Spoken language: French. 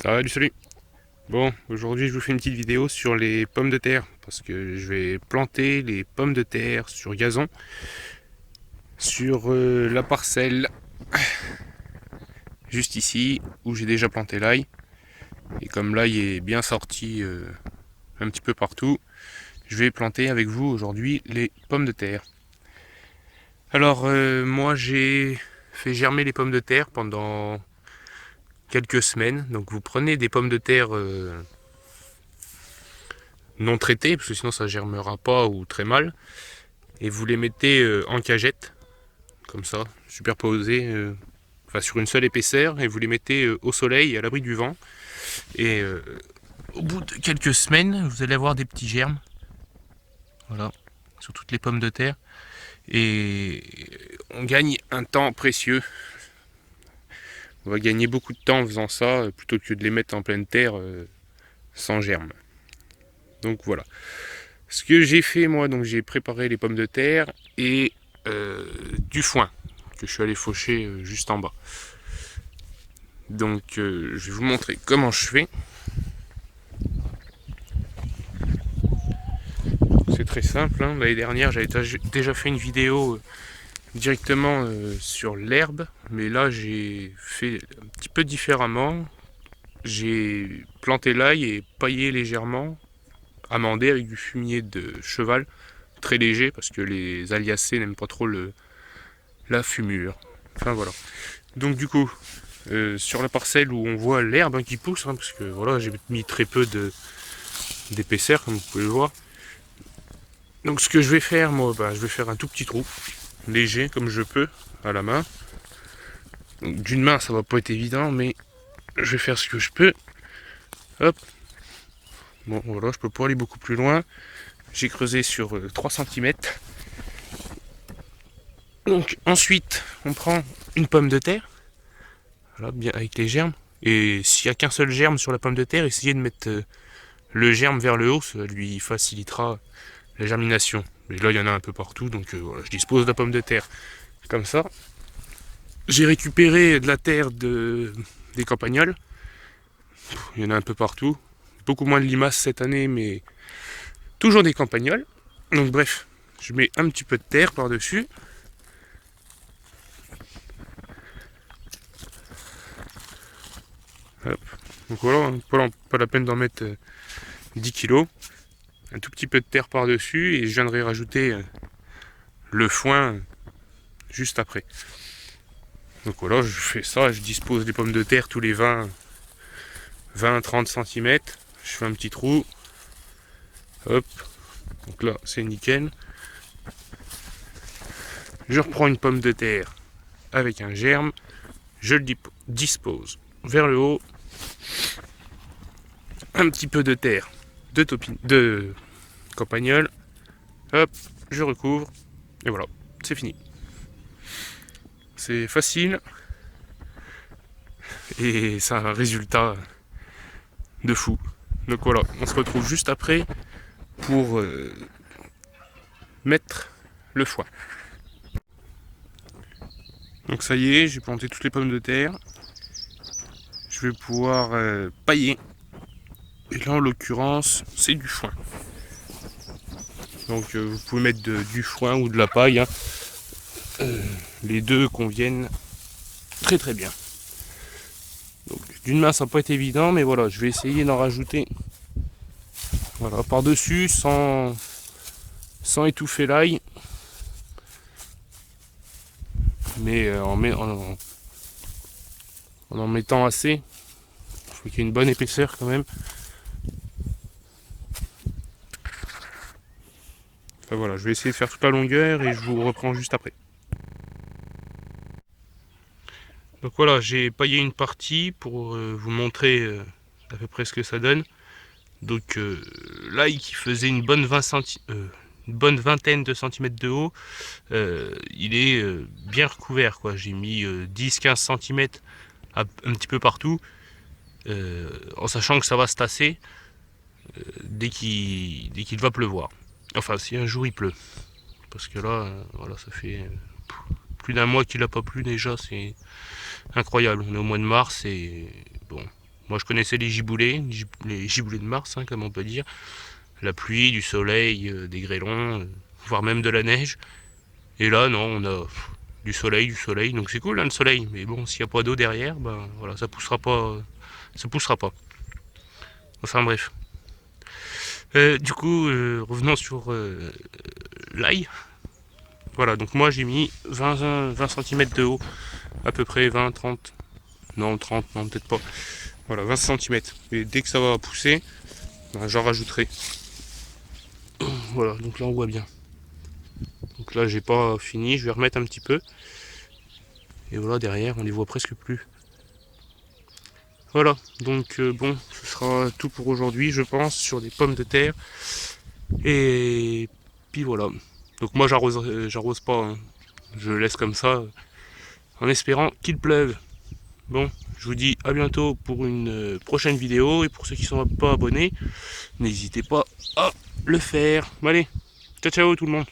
Salut. Bon, aujourd'hui je vous fais une petite vidéo sur les pommes de terre parce que je vais planter les pommes de terre sur gazon sur la parcelle juste ici où j'ai déjà planté l'ail. Et comme l'ail est bien sorti un petit peu partout, je vais planter avec vous aujourd'hui les pommes de terre. Alors moi j'ai fait germer les pommes de terre pendant quelques semaines. Donc vous prenez des pommes de terre non traitées parce que sinon ça germera pas ou très mal. Et vous les mettez en cagette, comme ça, superposés, enfin sur une seule épaisseur, et vous les mettez au soleil, à l'abri du vent. Et au bout de quelques semaines, vous allez avoir des petits germes, voilà, sur toutes les pommes de terre. Et on gagne un temps précieux. On va gagner beaucoup de temps en faisant ça, plutôt que de les mettre en pleine terre sans germes. Donc voilà. Ce que j'ai fait moi, donc j'ai préparé les pommes de terre et du foin que je suis allé faucher juste en bas. Donc je vais vous montrer comment je fais. C'est très simple, hein. L'année dernière j'avais déjà fait une vidéo directement sur l'herbe, mais là j'ai fait un petit peu différemment. J'ai planté l'ail et paillé légèrement, amendé avec du fumier de cheval, très léger parce que les aliacées n'aiment pas trop la fumure. Enfin voilà. Donc du coup, sur la parcelle où on voit l'herbe qui pousse, hein, parce que voilà, j'ai mis très peu d'épaisseur comme vous pouvez le voir. Donc ce que je vais faire, moi, je vais faire un tout petit trou, léger comme je peux, à la main. D'une main, ça va pas être évident, mais je vais faire ce que je peux. Hop. Bon, voilà, je peux pas aller beaucoup plus loin. J'ai creusé sur 3 cm. Donc ensuite, on prend une pomme de terre, voilà, bien avec les germes. Et s'il n'y a qu'un seul germe sur la pomme de terre, essayez de mettre le germe vers le haut, ça lui facilitera la germination. Mais là, il y en a un peu partout, donc voilà, je dispose de la pomme de terre comme ça. J'ai récupéré de la terre des campagnols. Il y en a un peu partout. Beaucoup moins de limaces cette année, mais toujours des campagnols. Donc bref, je mets un petit peu de terre par-dessus. Hop. Donc voilà, pas la peine d'en mettre 10 kilos. Un tout petit peu de terre par-dessus et je viendrai rajouter le foin juste après. Donc voilà, je fais ça, je dispose des pommes de terre tous les 20-30 cm. Je fais un petit trou. Hop. Donc là, c'est nickel. Je reprends une pomme de terre avec un germe. Je le dispose vers le haut. Un petit peu de terre de campagnol. Hop, je recouvre. Et voilà, c'est fini. C'est facile. Et ça a un résultat de fou. Donc voilà, on se retrouve juste après pour mettre le foin. Donc ça y est, j'ai planté toutes les pommes de terre. Je vais pouvoir pailler. Et là en l'occurrence, c'est du foin. Donc vous pouvez mettre du foin ou de la paille, hein. Les deux conviennent très bien. Donc d'une main ça n'a pas été évident, mais voilà, je vais essayer d'en rajouter voilà, par-dessus sans étouffer l'ail. Mais en mettant assez. Il faut qu'il y ait une bonne épaisseur quand même. Enfin voilà, je vais essayer de faire toute la longueur et je vous reprends juste après. Donc voilà, j'ai paillé une partie pour vous montrer à peu près ce que ça donne. Donc l'ail qui faisait une bonne vingtaine de centimètres de haut, il est bien recouvert, quoi. J'ai mis 10-15 centimètres un petit peu partout, en sachant que ça va se tasser dès qu'il va pleuvoir. Enfin, si un jour il pleut. Parce que là, voilà, ça fait plus d'un mois qu'il n'a pas plu déjà, c'est incroyable. On est au mois de mars et bon, Moi je connaissais les giboulées de Mars, hein, comme on peut dire. La pluie, du soleil, des grêlons, voire même de la neige. Et là non, on a du soleil, donc c'est cool hein, le soleil. Mais bon, s'il n'y a pas d'eau derrière, ben voilà, ça poussera pas. Ça poussera pas. Enfin bref. Du coup, revenons sur l'ail. Voilà, donc moi j'ai mis 20 cm de haut, à peu près 20, 30, non 30, non peut-être pas. Voilà, 20 cm. Et dès que ça va pousser, ben, j'en rajouterai. Voilà, donc là on voit bien. Donc là j'ai pas fini, je vais remettre un petit peu. Et voilà, derrière on les voit presque plus. Voilà, donc bon, ce sera tout pour aujourd'hui, je pense, sur des pommes de terre. Et puis voilà. Donc moi j'arrose pas, hein. Je laisse comme ça, en espérant qu'il pleuve. Bon, je vous dis à bientôt pour une prochaine vidéo. Et pour ceux qui ne sont pas abonnés, n'hésitez pas à le faire. Bon, allez, ciao ciao tout le monde.